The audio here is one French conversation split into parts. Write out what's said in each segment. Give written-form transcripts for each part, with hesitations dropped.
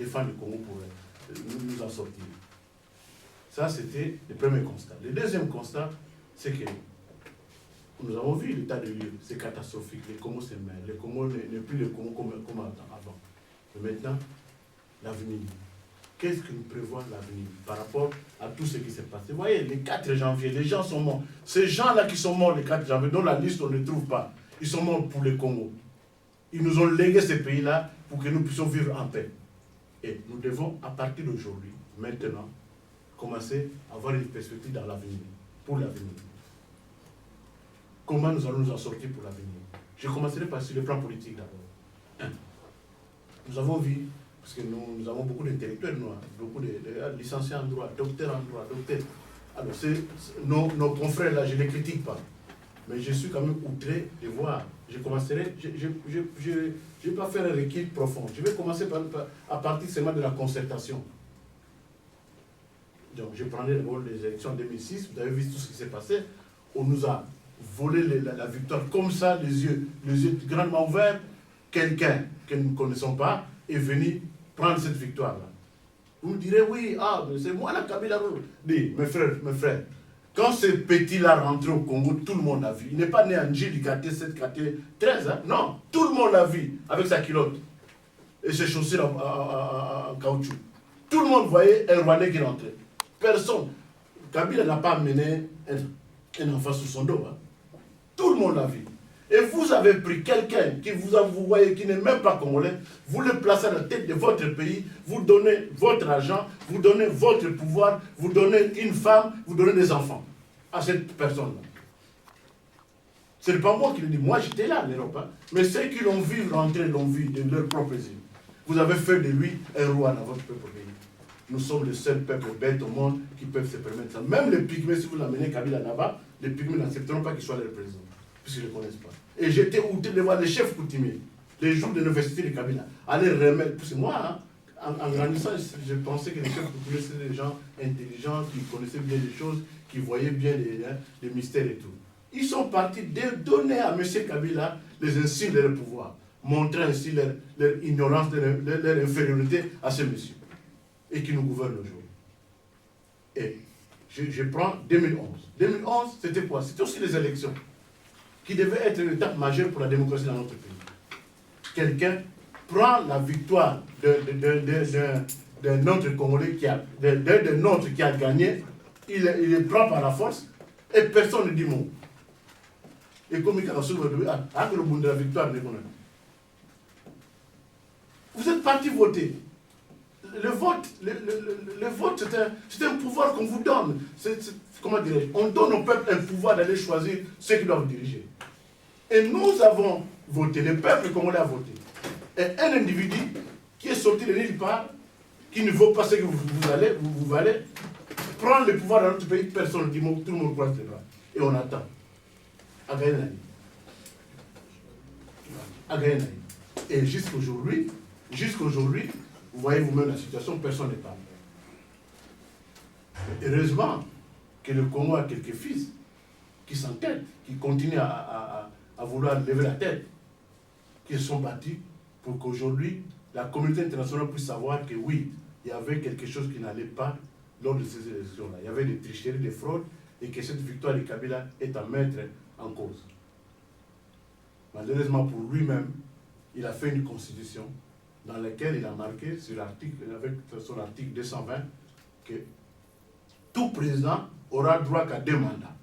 défendre le Congo pour nous en sortir. Ça, c'était le premier constat. Le deuxième constat, c'est que nous avons vu l'état de lieu, c'est catastrophique. Les Congo se mêlent. Le Congo n'est plus le Congo comme avant. Et maintenant, l'avenir. Qu'est-ce que nous prévoit l'avenir par rapport à tout ce qui s'est passé? Vous voyez, le 4 janvier, les gens sont morts. Ces gens-là qui sont morts le 4 janvier, dont la liste on ne trouve pas, ils sont morts pour le Congo. Ils nous ont légué ces pays-là pour que nous puissions vivre en paix. Et nous devons, à partir d'aujourd'hui, maintenant, commencer à avoir une perspective dans l'avenir, pour l'avenir. Comment nous allons nous en sortir pour l'avenir? Je commencerai par sur le plan politique d'abord. Nous avons vu, parce que nous avons beaucoup d'intellectuels noirs, beaucoup de licenciés en droit, docteurs en droit, docteurs. Alors, nos confrères là, je ne les critique pas. Mais je suis quand même outré de voir. Je commencerai, je ne vais pas faire un recul profond. Je vais commencer à partir seulement de la concertation. Donc, je prendrai d'abord les élections en 2006. Vous avez vu tout ce qui s'est passé. On nous a volé la victoire comme ça, les yeux grandement ouverts. Quelqu'un que nous ne connaissons pas est venu prendre cette victoire-là. Vous me direz, oui, c'est moi la Kabila. Dis, mes frères, quand ce petit-là rentré au Congo, tout le monde l'a vu. Il n'est pas né en G du quartier 7, quartier 13. Hein? Non, tout le monde l'a vu avec sa culotte et ses chaussures en caoutchouc. Tout le monde voyait un Rwandais qui rentrait. Personne. Kabila n'a pas amené un enfant sous son dos. Hein? Tout le monde l'a vu. Et vous avez pris quelqu'un qui vous voyez qui n'est même pas congolais, vous le placez à la tête de votre pays, vous donnez votre argent, vous donnez votre pouvoir, vous donnez une femme, vous donnez des enfants à cette personne-là. Ce n'est pas moi qui le dis, moi j'étais là en Europe, hein. Mais ceux qui l'ont vu rentrer l'ont vu de leur propre yeux. Vous avez fait de lui un roi dans votre propre pays. Nous sommes le seul peuple bête au monde qui peuvent se permettre ça. Même les pygmées, si vous l'amenez Kabila là-bas, les pygmées n'accepteront pas qu'il soit leur président, puisqu'ils ne le connaissent pas. Et j'étais outré de voir les chefs coutumiers, les jours de l'université de Kabila, aller remettre. Parce que moi, hein, en grandissant, je pensais que les chefs coutumiers, c'était des gens intelligents, qui connaissaient bien les choses, qui voyaient bien les mystères et tout. Ils sont partis de donner à M. Kabila les insignes de leur pouvoir, montrer ainsi leur ignorance, leur infériorité à ce monsieur, et qui nous gouverne aujourd'hui. Et je prends 2011. 2011, c'était quoi? C'était aussi les élections, qui devait être une étape majeure pour la démocratie dans notre pays. Quelqu'un prend la victoire d'un autre Congolais d'un autre qui a gagné, il le prend par la force, et personne ne dit mot. Et comme il a reçu le bout de la victoire, vous êtes parti voter. Le vote, c'est un pouvoir qu'on vous donne. Comment dirais-je? On donne au peuple un pouvoir d'aller choisir ceux qui doivent diriger. Et nous avons voté, le peuple congolais a voté. Et un individu qui est sorti de nulle part, qui ne vaut pas ce que vous valez, prendre le pouvoir dans notre pays, personne ne dit mot, tout le monde croise les bras. Et on attend. Agaïnaï. Et jusqu'aujourd'hui, vous voyez vous-même la situation, personne ne parle. Heureusement que le Congo a quelques fils qui s'entêtent, qui continuent à vouloir lever la tête, qui se sont battus pour qu'aujourd'hui la communauté internationale puisse savoir que oui, il y avait quelque chose qui n'allait pas lors de ces élections-là. Il y avait des tricheries, des fraudes, et que cette victoire de Kabila est à mettre en cause. Malheureusement pour lui-même, il a fait une constitution dans laquelle il a marqué sur l'article, avec son article 220, que tout président aura droit qu'à 2 mandats.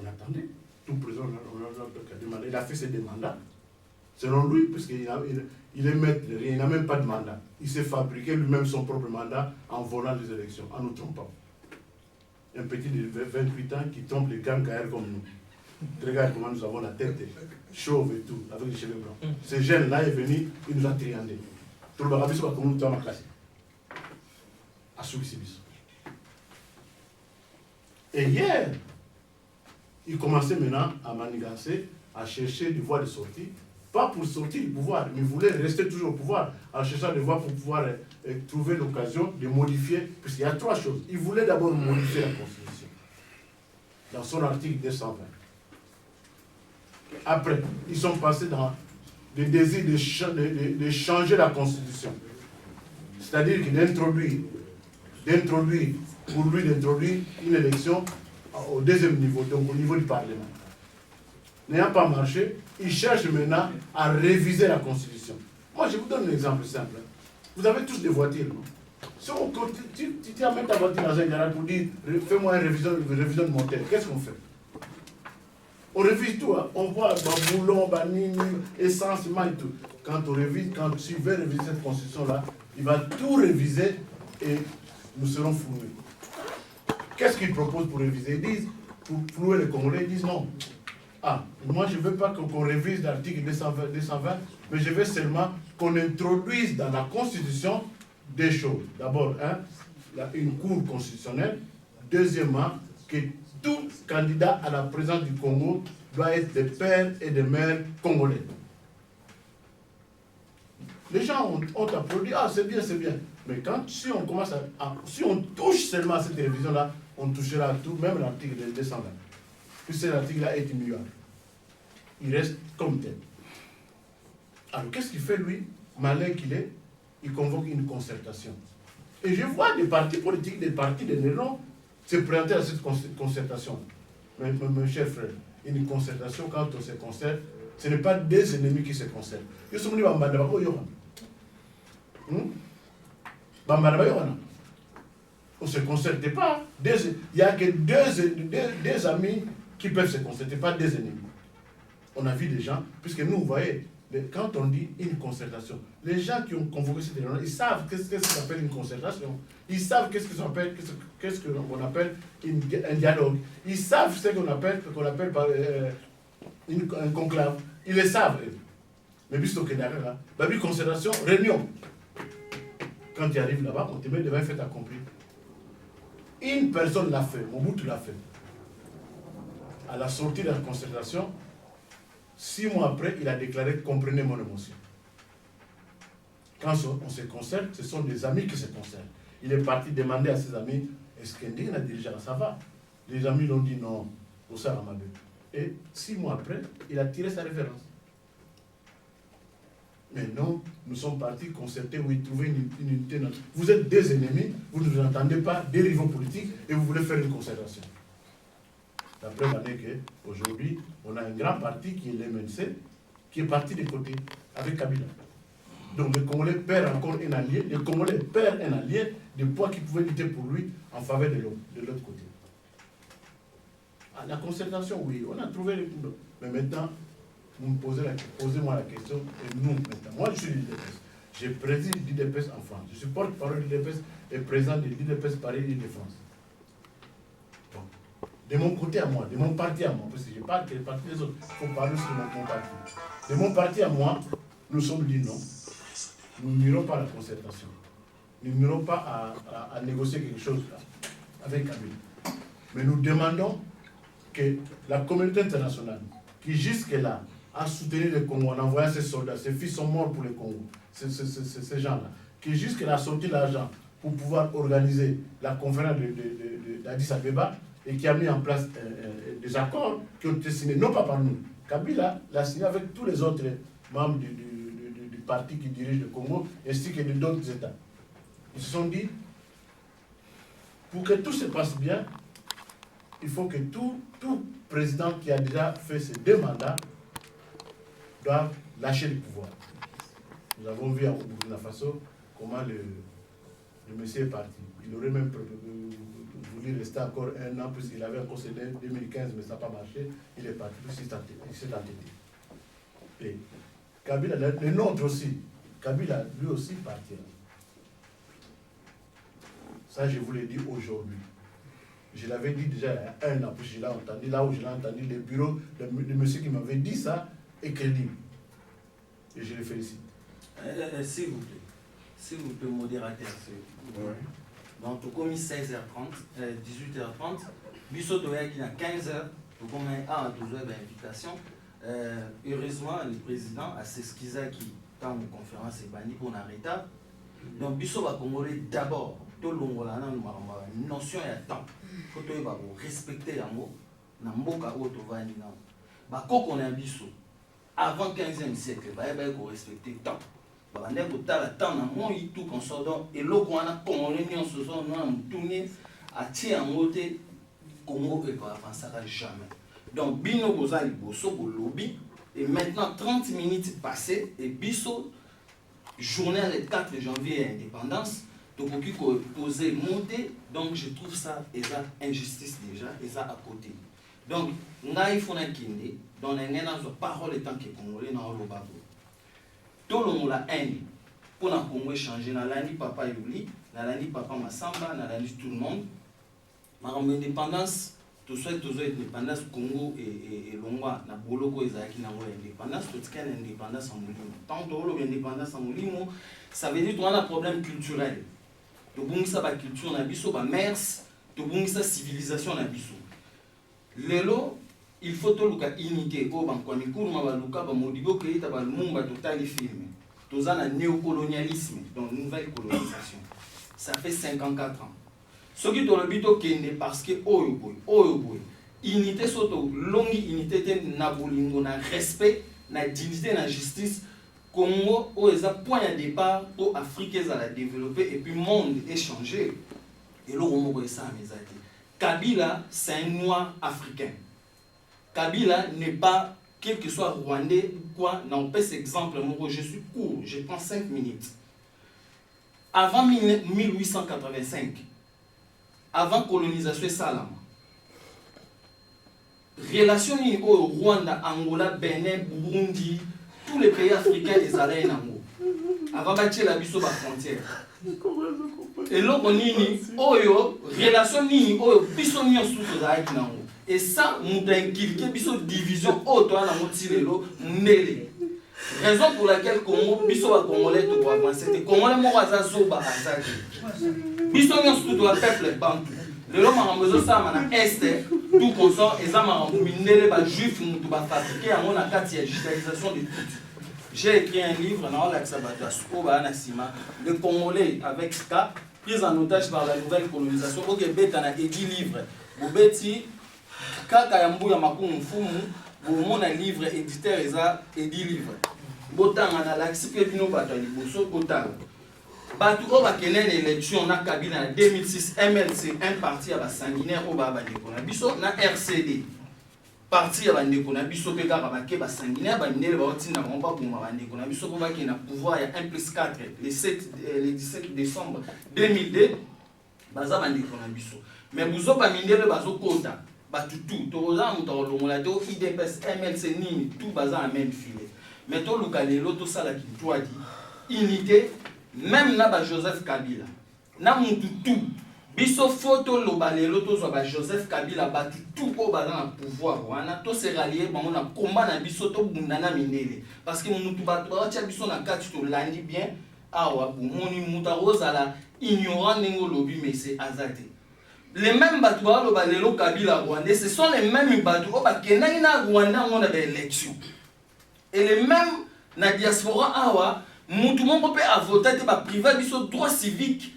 On attendait. Tout président aura droit qu'à 2 mandats. Il a fait ses 2 mandats. Selon lui, puisqu'il est maître de rien, il n'a même pas de mandat. Il s'est fabriqué lui-même son propre mandat en volant les élections, en nous trompant. Un petit de 28 ans qui trompe les gangs KR comme nous. Regarde comment nous avons la tête chauve et tout, avec les cheveux blancs. Ce jeune-là est venu, il nous a triandé. Tout le monde a vu comment nous avons classé. À Soubissibis. Et hier, il commençait maintenant à manigancer, à chercher des voies de sortie, pas pour sortir du pouvoir, mais il voulait rester toujours au pouvoir, en cherchant des voies pour pouvoir trouver l'occasion de modifier, puisqu'il y a 3 choses. Il voulait d'abord modifier la Constitution, dans son article 220. Après, ils sont passés dans le désir de changer la Constitution. C'est-à-dire d'introduire une élection au deuxième niveau, donc au niveau du Parlement. N'ayant pas marché, il cherche maintenant à réviser la Constitution. Moi, je vous donne un exemple simple. Vous avez tous des voitures, non? Si tu amènes ta voiture dans un garage pour dire fais-moi une révision de moteur, qu'est-ce qu'on fait? On révise tout, hein? On voit boulon, essence, et tout. Quand tu veux réviser cette constitution-là, il va tout réviser et nous serons floués. Qu'est-ce qu'ils proposent pour réviser? Ils disent, pour flouer les Congolais, ils disent non. Ah, moi je ne veux pas qu'on révise l'article 220, mais je veux seulement qu'on introduise dans la Constitution des choses. D'abord, une cour constitutionnelle. Deuxièmement, que tout candidat à la présidence du Congo doit être des pères et des mères congolais. Les gens ont applaudi, ah c'est bien, c'est bien. Mais si on touche seulement à cette révision-là, on touchera à tout, même l'article 220. Puisque cet article-là est immuable. Il reste comme tel. Alors qu'est-ce qu'il fait lui, malin qu'il est? Il convoque une concertation. Et je vois des partis politiques, des partis de Néron se présenter à cette concertation. Mes chers frères, une concertation, quand on se concerte, ce n'est pas des ennemis qui se concertent. Ils sont venus à Mbandaba, on ne se concerte pas. Il n'y a que deux amis qui peuvent se concerter, pas des ennemis. On a vu des gens, puisque nous, vous voyez, quand on dit une concertation, les gens qui ont convoqué cette réunion, ils savent qu'est-ce que ça s'appelle une concertation. Ils savent qu'est-ce qu'on appelle un dialogue. Ils savent ce qu'on appelle un conclave. Ils le savent. Mais puisque la concertation, réunion. Quand tu arrives là-bas, on te met devant un fait accompli. Une personne l'a fait, Mobutu l'a fait. À la sortie de la concertation, 6 mois après, il a déclaré « Comprenez mon émotion ». Quand on se concerte, ce sont des amis qui se concertent. Il est parti demander à ses amis « Est-ce qu'un a dirigé ça va ?» Les amis l'ont dit « Non, au Saramabé ». Et 6 mois après, il a tiré sa référence. Mais non, nous sommes partis concerter où il trouvait une unité. Vous êtes des ennemis, vous ne vous entendez pas, des rivaux politiques, et vous voulez faire une concertation. La preuve en est qu'aujourd'hui, on a un grand parti qui est l'MNC, qui est parti des côtés, avec Kabila. Donc le Congolais perd encore un allié, le Congolais perd un allié de poids qui pouvait lutter pour lui en faveur de l'autre côté. À la concertation, oui, on a trouvé les... Mais maintenant, vous me posez-moi la question, et nous, maintenant, moi je suis l'IDPS. Je préside l'IDPS en France. Je suis porte-parole de l'IDPS et président de l'IDPS Paris-Île-de-France. Bon. De mon côté à moi, de mon parti à moi, parce que je parle que les partis des autres, il faut parler sur mon parti. De mon parti à moi, nous sommes dit non. Nous n'irons pas à la concertation. Nous n'irons pas à négocier quelque chose là, avec Kabila. Mais nous demandons que la communauté internationale, qui jusque-là a soutenu le Congo en envoyant ses soldats, ses fils sont morts pour le Congo, ces gens-là, qui jusque-là a sorti l'argent pour pouvoir organiser la conférence d'Addis Abeba et qui a mis en place des accords qui ont été signés, non pas par nous. Kabila l'a signé avec tous les autres membres du parti qui dirige le Congo, ainsi que d'autres États. Ils se sont dit, pour que tout se passe bien, il faut que tout président qui a déjà fait ses 2 mandats doit lâcher le pouvoir. Nous avons vu au Burkina Faso comment le monsieur est parti. Il aurait même voulu rester encore 1 an, puisqu'il avait encore cédé 2015, mais ça n'a pas marché. Il est parti, il s'est entêté. Et Kabila, le nôtre aussi, Kabila lui aussi partira. Ça, je vous l'ai dit aujourd'hui. Je l'avais dit déjà il y a 1 an, puis je l'ai entendu, là où je l'ai entendu, le bureau, le monsieur qui m'avait dit ça est crédible. Et je le félicite. S'il vous plaît, modérateur. Ouais. Donc, tu commis 16h30, 18h30, Bissot qui a 15h, tu commis à 12h d'invitation. Heureusement, le président a s'excusé qui, quand une conférence est bannie pour arrêter. Donc, Bissot va Congolais d'abord. Tout le monde a une notion de temps. Il faut respecter les mots. Dans le mot où tu vas, on a Bissot. avant 15e siècle, il faut respecter le temps. Il faut temps dans le tout consort. Et là, on a Congolais, on a tourné à tirer en côté. Congo ne avancera jamais. Donc, Bino Bozali Bosso, lobby. Et maintenant, 30 minutes passées, et Bisso, journée le 4 janvier à l'indépendance, donc on peut poser, monter. Donc, je trouve ça, et ça, injustice déjà, et ça à côté. Donc, il faut qu'il dans les paroles et tant que Congolais dans le babo. Tout le monde a haine pour la Congo changer. Dans l'année papa Yuli, dans l'année papa Massamba, dans l'année tout le monde. Mais en indépendance, tout ça indépendance Congo et Longwa, na boloko ezaki na indépendance, tout ce qui est indépendance en Molimo. Tant que l'indépendance en Molimo, ça veut dire qu'on a un problème culturel. To bungisa ba culture na biso ba mers, to bungisa civilisation na biso. Lelo il faut que l'unité au banque de Kourma, ba modibo que ta ba lumba total film. Tous un néocolonialisme, donc nouvelle colonisation. Ça fait 54 ans. Ce qui est le but est parce que unité soto longue unité na bolingo na respect na dignité na justice Congo au point de départ pour Afrique à développer et puis le monde est changé. Et là on voit ça mes amis. Kabila c'est un noir africain. Kabila n'est pas, quel que soit rwandais ou quoi, non, pas cet exemple, je suis court, je prends 5 minutes. Avant 1885, avant colonisation Salam, relation au Rwanda, Angola, Bénin, Burundi, tous les pays africains, les allaient en Angola. Avant bâtir la biso la frontière. Et là, on y oyo relation ni oyo biso ni sous za Angola. Et ça, nous avons une division haute dans le raison pour laquelle Congo, biso va Congolais tout pour avancer. Les Congolais moraza zoba azaki. Biso ni tout le peuple bantu. Le l'homme a besoin ça na est tout consort et ça m'a minéré ba juif mutu ba fabriquer à mon akati ya digitalisation de tout. J'ai écrit un livre dans l'Axabatas Oba Nasima, le Congolais avec cas pris en otage par la nouvelle colonisation. OK, betana et 10 livres. Bobeti kaka ya mbuya makumu mfumu bomona livre éditeur eza et 10 livres. Botanga na laxi pe bino bato liboso botanga. Batu o bakene l'élection na Kabila en 2006 MLC un parti à sanguinaire au baba ndeko na biso na RCD. Parti à bandeko na biso pe kaka ba ke ba sanguinaire ba minele ba otinda ba mpa buma bandeko na biso ko ba ke na pouvoir ya 1+4 le 17 décembre 2002 baza bandeko na biso. Mais buzo ba minele bazo kota batutu toza mutolongola to IDPS MLC nini tout baza en même filet. Mais to lukalelo to sala ki toi dit unité même na ba Joseph Kabila na mututu biso photo lobalelo to zo ba Joseph Kabila batutu ko baza na pouvoir wana to se rallier bango na combat na biso to bundana minele parce que mutu batu ba tia biso na kati to landi bien awa moni mutarozala ignorant nengo lobby mais c'est azate. Les mêmes batouars au Balelo Kabila Rwandais, ce sont les mêmes batouars qui sont en Rwanda on a des élections. Et les mêmes na diaspora awa, tout le monde peut voter privé biso droit civique,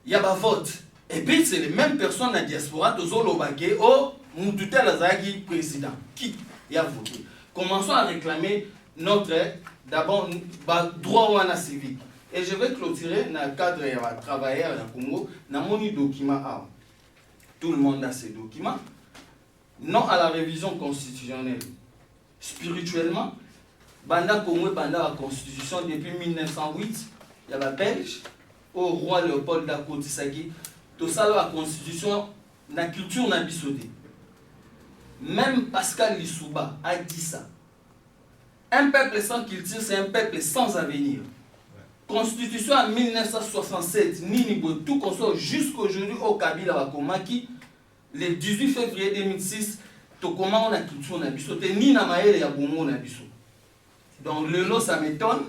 il y a pas vote. Et puis c'est les mêmes personnes na diaspora tozo lobake oh mututel azaki président qui y a voté. Commençons à réclamer notre d'abord droit wana civique. Et je vais clôturer dans le cadre de travailleurs au Congo dans mon document A. Tout le monde a ces documents. Non à la révision constitutionnelle. Spirituellement, Banda Congo, Banda la constitution depuis 1908, il y a la Belge, au roi Léopold Dakotisaki, tout ça la constitution, la culture n'a bisodé. Même Pascal Lissouba a dit ça. Un peuple sans culture, c'est un peuple sans avenir. Constitution en 1967, Ninibo, tout comme ça, jusqu'aujourd'hui au Kabila Wakomaki, le 18 février 2006, tout comment on a culture na biso, te ni na maele ya bongo na biso. Donc le lot ça m'étonne.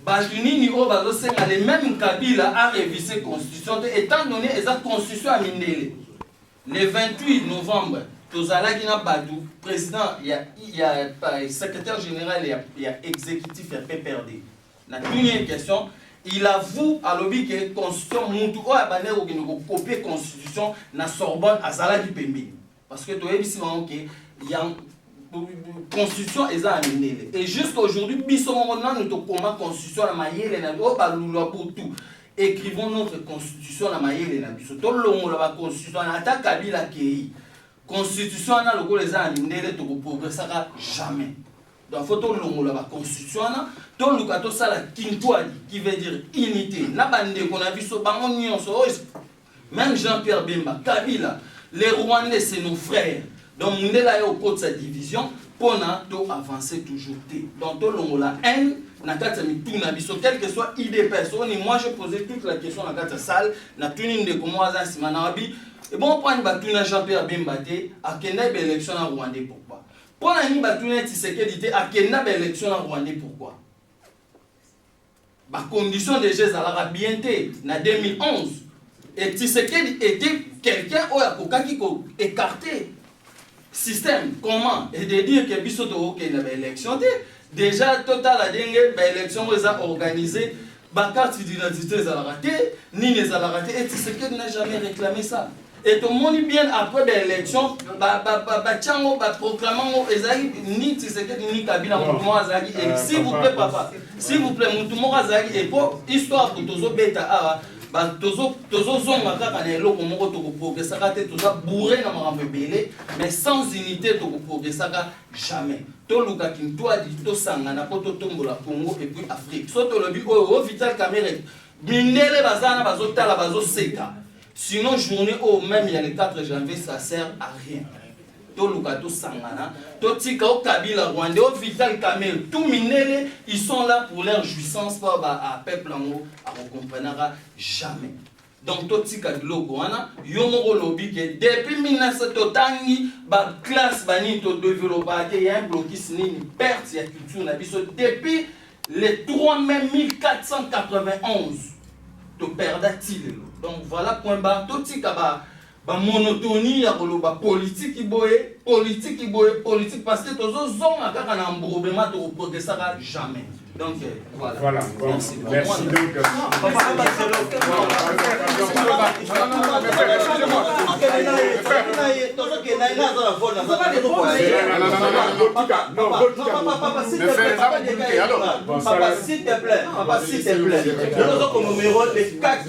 Batuni ni o bazo senga les mêmes Kabila a révisé la constitution étant donné esa constitution à Mindele. Le 28 novembre, tozala ki na Badou, président, il y a secrétaire général, il y a exécutif, il y a PPRD. La dernière question, il avoue à l'objet que la constitution, Moutou a copié la constitution na Sorbonne à Zala du Pembe. Parce que tu as dit qu'il y a constitution eza aminele et jusqu'aujourd'hui biso mona nous tokoma constitution na mayele na o balulwa butu écrivons notre constitution na mayele na biso to longola ba constitution na ata kabila kei constitution na lokola eza aminele to progressera jamais donc faut to longola ba constitution na to luka to sala kintwadi qui veut dire unité na bande ko na biso bango nyonso même Jean-Pierre Bemba Kabila les Rwandais c'est nos frères. Donc, on est là au cours de cette division pour avancer toujours. Donc, on a la haine, quelle que soit idée personne. Et moi, je posais toute la question dans la salle, na tuning de comment et bon, on prend une Jean-Pierre Bembaté, à quelle élection en Rwandais, pourquoi? Pour la Nibatune Tshisekedi, à quelle élection en Rwandais, pourquoi? La condition des Jeux à la bienté, en 2011, et Tshisekedi était quelqu'un qui a écarté. Système, comment? Et de dire que Bissoto ok na élection déjà total a dingue élection organisée carte d'identité les a raté ni les a raté et Tshisekedi n'a jamais réclamé ça et tout le monde bien après l'élection tchango proclamant ezali ni Tshisekedi ni Kabila mutumo azali et s'il vous plaît papa s'il vous plaît mutumo azali et pour histoire pour tozo beta awa tozo zonga kaka na eloko moko tokoprogressaka te toza bourré na makambo ebele mais sans unité tokoprogressaka jamais toluka kintwadi tosangana po totombola Congo et puis Afrique so tolobi oyo Vital Kamerhe mindele bazana bazotala bazoseka sinon journée au même il y a le 4 janvier ça sert à rien toluka tosangana totika o Kabila Rwandais o Vital Kamerhe tout minele ils sont là pour leur jouissance pour à peuple ngo à comprendra jamais donc totika biloko wana yo moko lobi que depuis 1900 ba classe bani to développer il y a un blocus ni perte ya culture na biso depuis les 3 mai 1491 to perdati donc voilà point bas totika ba monotonie ya koloba politique iboye politique parce que tozo zonga kaka na mbrobema to progressera jamais donc voilà merci donc Papa, s'il te plaît,